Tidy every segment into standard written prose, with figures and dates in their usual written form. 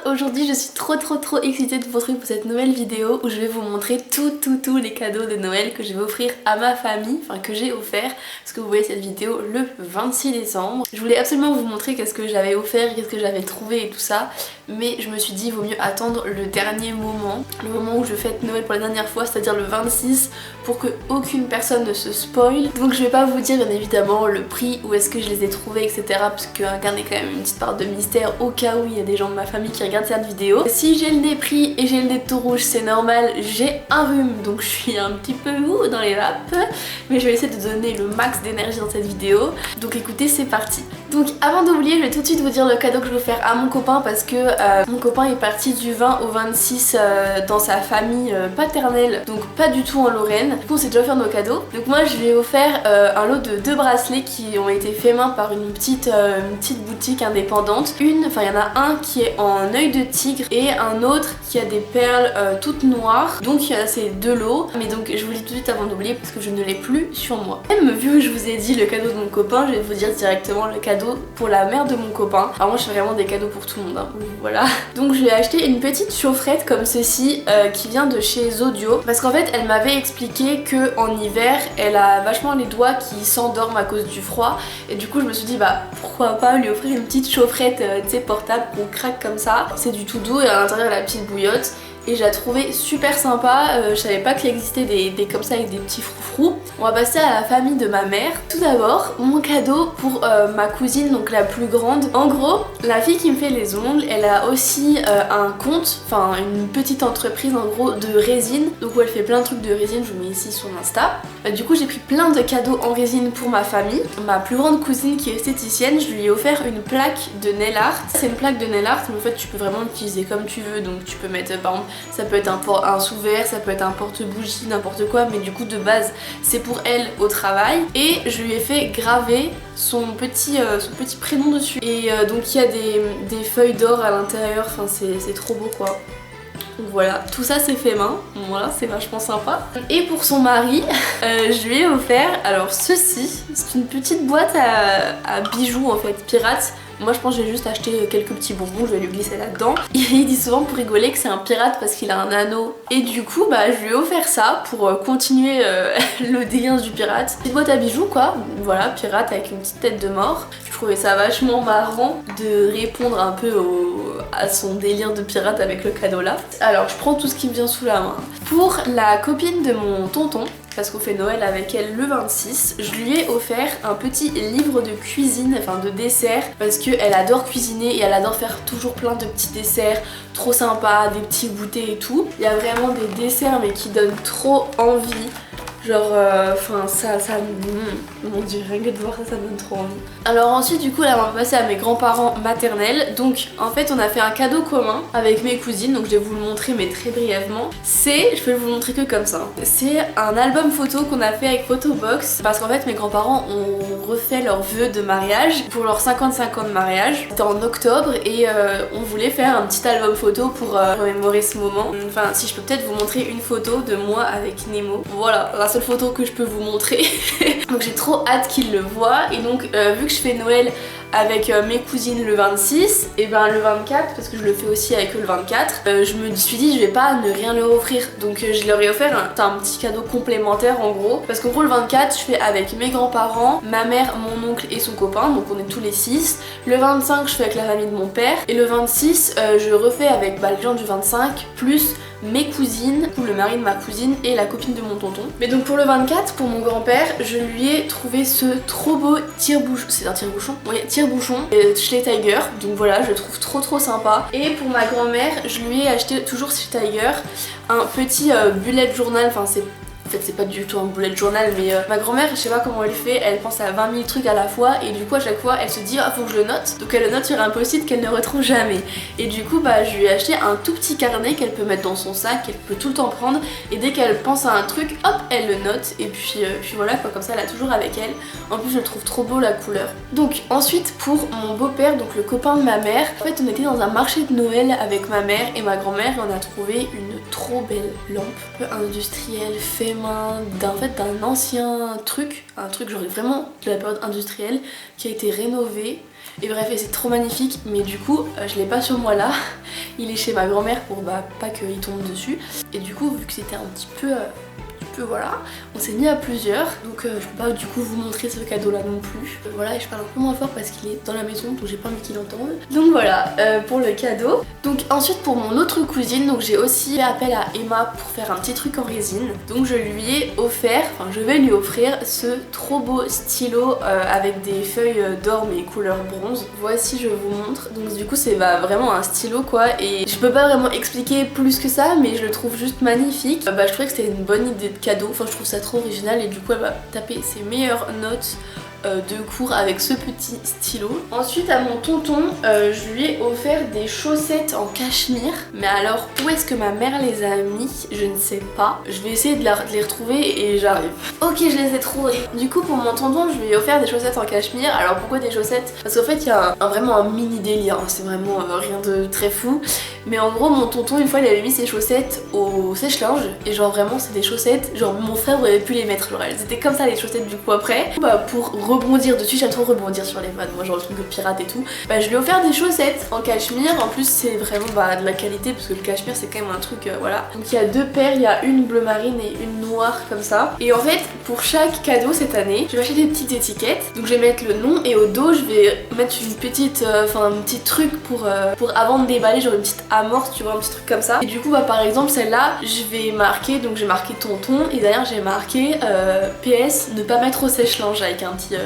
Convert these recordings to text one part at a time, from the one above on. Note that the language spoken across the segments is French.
Aujourd'hui je suis trop excitée de vous retrouver pour cette nouvelle vidéo où je vais vous montrer tous les cadeaux de Noël que je vais offrir à ma famille, enfin que j'ai offert, parce que vous voyez cette vidéo le 26 décembre. Je voulais absolument vous montrer qu'est-ce que j'avais offert, qu'est-ce que j'avais trouvé et tout ça, mais je me suis dit il vaut mieux attendre le dernier moment, le moment où je fête Noël pour la dernière fois, c'est-à-dire le 26, pour que aucune personne ne se spoil. Donc je vais pas vous dire bien évidemment le prix, où est-ce que je les ai trouvés, etc. parce que gardez quand même une petite part de mystère au cas où il y a des gens de ma famille qui regardent cette vidéo. Si j'ai le nez pris et j'ai le nez tout rouge, c'est normal, j'ai un rhume donc je suis un petit peu dans les vapes, mais je vais essayer de donner le max d'énergie dans cette vidéo. Donc écoutez, c'est parti. Donc avant d'oublier, je vais tout de suite vous dire le cadeau que je vais faire à mon copain, parce que mon copain est parti du 20 au 26 dans sa famille paternelle, donc pas du tout en Lorraine. Du coup on s'est déjà offert nos cadeaux. Donc moi je lui ai offert un lot de 2 bracelets qui ont été faits main par une petite boutique indépendante. Il y en a un qui est en œil de tigre et un autre qui a des perles toutes noires. Donc il y a ces deux lots, mais donc je vous le dis tout de suite avant d'oublier parce que je ne l'ai plus sur moi. Même vu que je vous ai dit le cadeau de mon copain, je vais vous dire directement le cadeau pour la mère de mon copain. Alors moi je fais vraiment des cadeaux pour tout le monde, hein. Voilà. Donc je lui ai acheté une petite chaufferette comme ceci qui vient de chez Zodio, parce qu'en fait elle m'avait expliqué que en hiver elle a vachement les doigts qui s'endorment à cause du froid, et du coup je me suis dit bah pourquoi pas lui offrir une petite chaufferette tu sais portable qu'on craque comme ça. C'est du tout doux et à l'intérieur la petite bouillotte. Et je la trouvais super sympa, je savais pas qu'il existait des comme ça avec des petits froufrous. On va passer à la famille de ma mère. Tout d'abord, mon cadeau pour ma cousine, donc la plus grande. En gros, la fille qui me fait les ongles, elle a aussi un compte, enfin une petite entreprise en gros de résine. Donc où elle fait plein de trucs de résine, je vous mets ici son Insta. Du coup j'ai pris plein de cadeaux en résine pour ma famille. Ma plus grande cousine qui est esthéticienne, je lui ai offert une plaque de nail art. C'est une plaque de nail art, mais en fait tu peux vraiment l'utiliser comme tu veux. Donc tu peux mettre par exemple, ça peut être un sous-verre, ça peut être un porte-bougie, n'importe quoi, mais du coup de base c'est pour elle au travail. Et je lui ai fait graver son petit prénom dessus. Et donc il y a des feuilles d'or à l'intérieur, enfin c'est trop beau quoi. Donc voilà, tout ça c'est fait main, voilà, c'est vachement sympa. Et pour son mari, je lui ai offert, alors ceci, c'est une petite boîte à bijoux en fait, pirate. Moi je pense que j'ai juste acheté quelques petits bonbons, je vais lui glisser là-dedans. Il dit souvent pour rigoler que c'est un pirate parce qu'il a un anneau. Et du coup bah je lui ai offert ça pour continuer le délire du pirate. Petite boîte à bijoux quoi, voilà, pirate avec une petite tête de mort. Je trouvais ça vachement marrant de répondre un peu à son délire de pirate avec le cadeau là. Alors je prends tout ce qui me vient sous la main. Pour la copine de mon tonton, parce qu'on fait Noël avec elle le 26, je lui ai offert un petit livre de cuisine, enfin de dessert, parce qu'elle adore cuisiner et elle adore faire toujours plein de petits desserts trop sympas, des petits goûters et tout. Il y a vraiment des desserts mais qui donnent trop envie. Genre, enfin mon dieu, rien que de voir ça, ça me donne trop envie. Alors ensuite du coup là on va passer à mes grands-parents maternels. Donc en fait on a fait un cadeau commun avec mes cousines, donc je vais vous le montrer mais très brièvement. Je peux vous le montrer que comme ça. C'est un album photo qu'on a fait avec Photobox, parce qu'en fait mes grands-parents ont refait leurs vœux de mariage pour leurs 55 ans de mariage. C'était en octobre et on voulait faire un petit album photo pour remémorer ce moment. Enfin si je peux peut-être vous montrer une photo de moi avec Nemo. Voilà, la seule photo que je peux vous montrer. Donc j'ai trop hâte qu'il le voit. Et donc vu que je fais Noël avec mes cousines le 26, et ben le 24, parce que je le fais aussi avec eux le 24, je me suis dit je vais pas ne rien leur offrir. Donc je leur ai offert un petit cadeau complémentaire en gros. Parce qu'en gros le 24 je fais avec mes grands-parents, ma mère, mon oncle et son copain, donc on est tous les 6. Le 25 je fais avec la famille de mon père. Et le 26 je refais avec les gens du 25 plus mes cousines, le mari de ma cousine et la copine de mon tonton. Mais donc pour le 24, pour mon grand-père, je lui ai trouvé ce trop beau tire-bouchon. C'est un tire-bouchon? Oui, tire-bouchon chez Tiger. Donc voilà, je le trouve trop sympa. Et pour ma grand-mère, je lui ai acheté toujours chez Tiger un petit bullet journal. Enfin en fait c'est pas du tout un bullet journal, mais ma grand-mère je sais pas comment elle fait, elle pense à 20 000 trucs à la fois et du coup à chaque fois elle se dit ah faut que je le note, donc elle le note sur un post-it qu'elle ne retrouve jamais. Et du coup bah je lui ai acheté un tout petit carnet qu'elle peut mettre dans son sac, qu'elle peut tout le temps prendre, et dès qu'elle pense à un truc hop elle le note, et puis voilà quoi, comme ça elle a toujours avec elle. En plus je le trouve trop beau la couleur. Donc ensuite pour mon beau-père, donc le copain de ma mère, en fait on était dans un marché de Noël avec ma mère et ma grand-mère et on a trouvé une trop belle lampe un peu industrielle fait d'un ancien truc, un truc genre vraiment de la période industrielle qui a été rénové. Et bref, et c'est trop magnifique, mais du coup je l'ai pas sur moi là. Il est chez ma grand-mère pour pas qu'il tombe dessus. Et du coup vu que c'était un petit peu voilà, on s'est mis à plusieurs, donc je peux pas du coup vous montrer ce cadeau là non plus. Voilà, et je parle un peu moins fort parce qu'il est dans la maison, donc j'ai pas envie qu'il entende. Donc voilà, pour le cadeau. Donc ensuite pour mon autre cousine, donc j'ai aussi fait appel à Emma pour faire un petit truc en résine. Donc je lui ai offert, enfin je vais lui offrir ce trop beau stylo avec des feuilles d'or mais couleur bronze. Voici, je vous montre. Donc du coup c'est vraiment un stylo quoi, et je peux pas vraiment expliquer plus que ça, mais je le trouve juste magnifique. Je trouvais que c'était une bonne idée de cadeau, enfin je trouve ça trop original, et du coup elle va taper ses meilleures notes de cours avec ce petit stylo. Ensuite à mon tonton, je lui ai offert des chaussettes en cachemire, mais alors où est-ce que ma mère les a mis, je ne sais pas. Je vais essayer de les retrouver et j'arrive. Ok, je les ai trouvées. Du coup pour mon tonton je lui ai offert des chaussettes en cachemire. Alors pourquoi des chaussettes? Parce qu'en fait il y a vraiment un mini délire, hein. C'est vraiment rien de très fou. Mais en gros mon tonton une fois il avait mis ses chaussettes au sèche-linge, et genre vraiment c'est des chaussettes, genre mon frère aurait pu les mettre, genre elles étaient comme ça les chaussettes du coup après. Pour rebondir dessus, j'aime trop rebondir sur les vannes, moi genre le truc de pirate et tout. Je lui ai offert des chaussettes en cachemire, en plus c'est vraiment de la qualité parce que le cachemire c'est quand même un truc voilà. Donc il y a deux paires, il y a une bleu marine et une noire comme ça. Et en fait pour chaque cadeau cette année, je vais acheter des petites étiquettes, donc je vais mettre le nom et au dos je vais mettre une petite, un petit truc pour avant de déballer, genre une petite amorce, tu vois, un petit truc comme ça. Et du coup par exemple celle-là je vais marquer, donc j'ai marqué tonton et derrière j'ai marqué PS ne pas mettre au sèche-linge avec un petit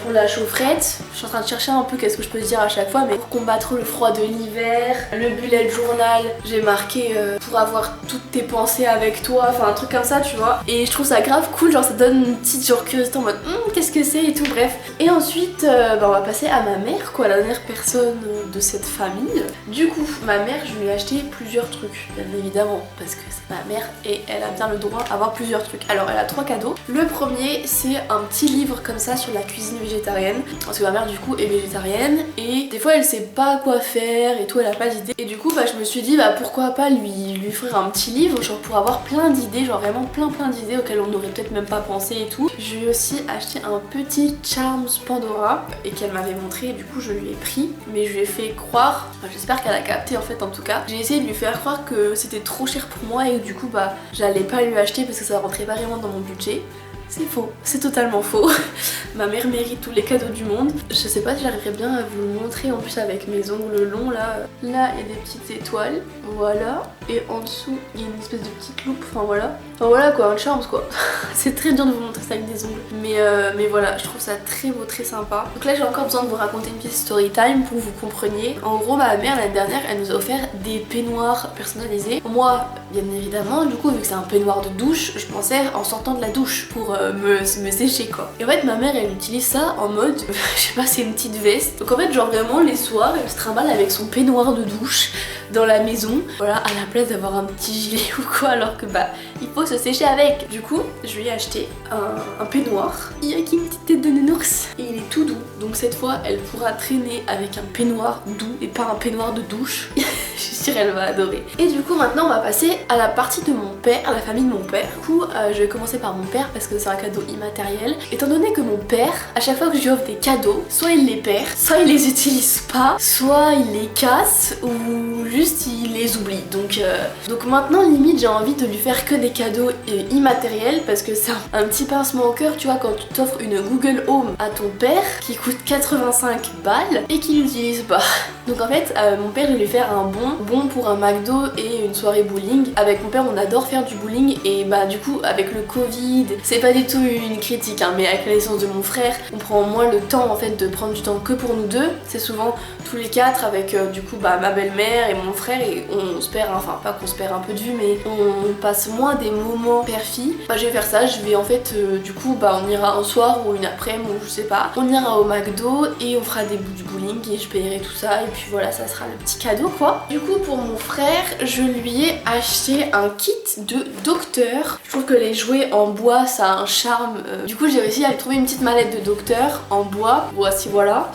Pour la chaufferette, je suis en train de chercher un peu qu'est-ce que je peux dire à chaque fois, mais pour combattre le froid de l'hiver, le bullet journal, j'ai marqué pour avoir toutes tes pensées avec toi, enfin un truc comme ça tu vois. Et je trouve ça grave cool, genre ça donne une petite genre curiosité en mode qu'est-ce que c'est et tout, bref. Et ensuite on va passer à ma mère quoi, la dernière personne de cette famille. Du coup ma mère, je lui ai acheté plusieurs trucs bien évidemment parce que c'est ma mère et elle a bien le droit d'avoir plusieurs trucs. Alors elle a 3 cadeaux. Le premier c'est un petit livre comme ça sur la cuisine végétarienne, parce que ma mère du coup est végétarienne et des fois elle sait pas quoi faire et tout, elle a pas d'idées, et du coup je me suis dit pourquoi pas lui offrir un petit livre genre pour avoir plein d'idées, genre vraiment plein d'idées auxquelles on n'aurait peut-être même pas pensé et tout. Je lui ai aussi acheté un petit Charms Pandora et qu'elle m'avait montré, et du coup je lui ai pris, mais je lui ai fait croire, j'espère qu'elle a capté en fait en tout cas, j'ai essayé de lui faire croire que c'était trop cher pour moi et du coup j'allais pas lui acheter parce que ça rentrait pas vraiment dans mon budget. C'est faux, c'est totalement faux. Ma mère mérite tous les cadeaux du monde. Je sais pas si j'arriverai bien à vous le montrer en plus avec mes ongles longs là. Là il y a des petites étoiles, voilà. Et en dessous il y a une espèce de petite loupe, enfin voilà. Enfin voilà quoi, un charme quoi. C'est très dur de vous montrer ça avec des ongles. Mais voilà, je trouve ça très beau, très sympa. Donc là j'ai encore besoin de vous raconter une petite story time pour que vous compreniez. En gros ma mère l'année dernière elle nous a offert des peignoirs personnalisés. Moi bien évidemment du coup vu que c'est un peignoir de douche, je pensais en sortant de la douche pour me sécher quoi. Et en fait ma mère elle utilise ça en mode, je sais pas, c'est une petite veste. Donc en fait genre vraiment les soirs elle se trimballe avec son peignoir de douche dans la maison, voilà, à la place d'avoir un petit gilet ou quoi, alors que il faut se sécher avec. Du coup je lui ai acheté un peignoir avec une petite tête de nounours et il est tout doux, donc cette fois elle pourra traîner avec un peignoir doux et pas un peignoir de douche. Je suis sûre elle va adorer. Et du coup maintenant on va passer à la partie de mon père, à la famille de mon père. Du coup je vais commencer par mon père parce que c'est un cadeau immatériel. Étant donné que mon père, à chaque fois que je lui offre des cadeaux, soit il les perd, soit il les utilise pas, soit il les casse ou juste il les oublie. Donc maintenant limite j'ai envie de lui faire que des cadeaux immatériels parce que c'est un petit pincement au cœur, tu vois, quand tu t'offres une Google Home à ton père qui coûte 85 balles et qu'il l'utilise pas. Donc en fait mon père je vais lui faire un bon pour un McDo et une soirée bowling. Avec mon père on adore faire du bowling et du coup avec le Covid, c'est pas du tout une critique hein, mais avec la naissance de mon frère on prend moins le temps en fait de prendre du temps que pour nous deux. C'est souvent tous les 4 avec du coup ma belle-mère et mon frère et on se perd, enfin pas qu'on se perd un peu de vue mais on passe moins des moments père-fille. Je vais faire ça, je vais en fait du coup on ira un soir ou une après-midi ou je sais pas, on ira au McDo et on fera du bowling et je payerai tout ça et puis voilà, ça sera le petit cadeau quoi. Du coup pour mon frère je lui ai acheté un kit de docteur. Je trouve que les jouets en bois ça a un charme. Du coup j'ai réussi à lui trouver une petite mallette de docteur en bois, voici voilà.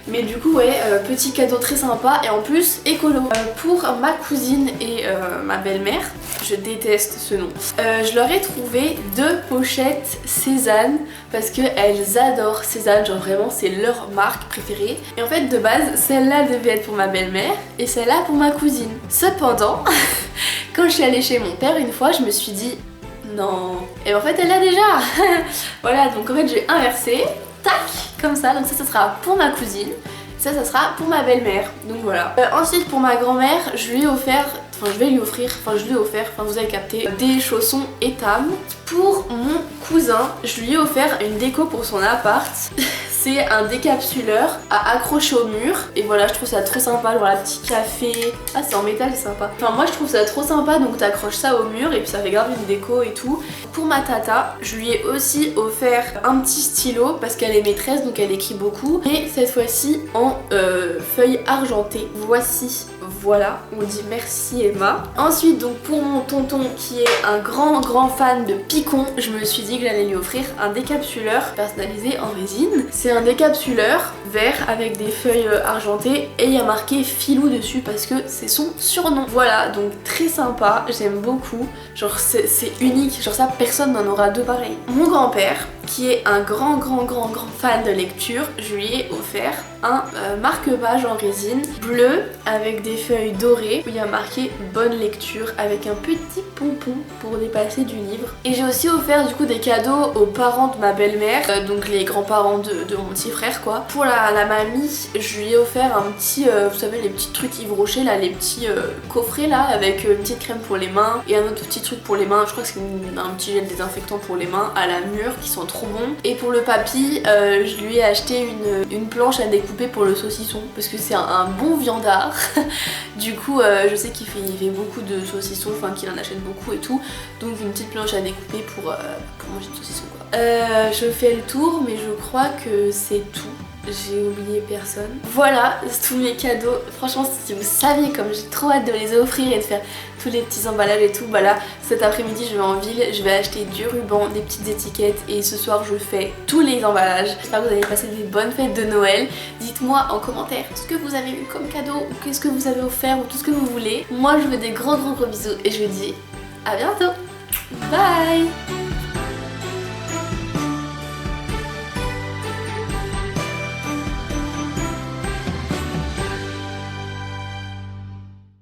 Mais du coup ouais, petit cadeau très sympa et en plus écolo. Pour ma cousine et ma belle-mère, je déteste ce nom, je leur ai trouvé 2 pochettes Cézanne parce qu'elles adorent Cézanne, genre vraiment c'est leur marque préférée. Et en fait de base celle-là devait être pour ma belle-mère et celle-là pour ma cousine. Cependant, quand je suis allée chez mon père une fois, je me suis dit non, et en fait elle l'a déjà. Voilà, donc en fait j'ai inversé, tac, comme ça, donc ça sera pour ma cousine. Ça sera pour ma belle-mère, donc voilà. Ensuite pour ma grand-mère, je lui ai offert, enfin je vais lui offrir, enfin je lui ai offert, enfin vous avez capté, des chaussons Etam. Pour mon cousin, je lui ai offert une déco pour son appart. C'est un décapsuleur à accrocher au mur. Et voilà, je trouve ça trop sympa, genre la petit café. Ah c'est en métal, c'est sympa. Enfin moi je trouve ça trop sympa, donc t'accroches ça au mur et puis ça fait grave une déco et tout. Pour ma tata, je lui ai aussi offert un petit stylo parce qu'elle est maîtresse, donc elle écrit beaucoup. Et cette fois-ci en feuilles argentées. Voici, voilà, on dit merci Emma. Ensuite donc pour mon tonton qui est un grand fan de picon, je me suis dit que j'allais lui offrir un décapsuleur personnalisé en résine. C'est un décapsuleur vert avec des feuilles argentées et il y a marqué Filou dessus parce que c'est son surnom. Voilà, donc très sympa, j'aime beaucoup. Genre c'est unique, genre ça personne n'en aura 2 pareils. Mon grand-père qui est un grand fan de lecture, je lui ai offert un marque-page en résine bleu avec des feuilles dorées où il y a marqué bonne lecture avec un petit pompon pour dépasser du livre. Et j'ai aussi offert du coup des cadeaux aux parents de ma belle-mère, donc les grands-parents de mon petit frère quoi. Pour la mamie, je lui ai offert un petit, vous savez les petits trucs Yves Rocher là, les petits coffrets là avec une petite crème pour les mains et un autre petit truc pour les mains, je crois que c'est un petit gel désinfectant pour les mains à la mûre qui sont trop bons. Et pour le papy, je lui ai acheté une planche à découper pour le saucisson parce que c'est un bon viandard. Du coup je sais qu'il fait beaucoup de saucissons, enfin qu'il en achète beaucoup et tout, donc une petite planche à découper pour manger du saucisson quoi. Je fais le tour mais je crois que c'est tout. J'ai oublié personne. Voilà, c'est tous mes cadeaux. Franchement, si vous saviez comme j'ai trop hâte de les offrir et de faire tous les petits emballages et tout, bah là, cet après-midi, je vais en ville, je vais acheter du ruban, des petites étiquettes et ce soir, je fais tous les emballages. J'espère que vous avez passé des bonnes fêtes de Noël. Dites-moi en commentaire ce que vous avez eu comme cadeau ou qu'est-ce que vous avez offert ou tout ce que vous voulez. Moi, je vous fais des gros bisous et je vous dis à bientôt. Bye!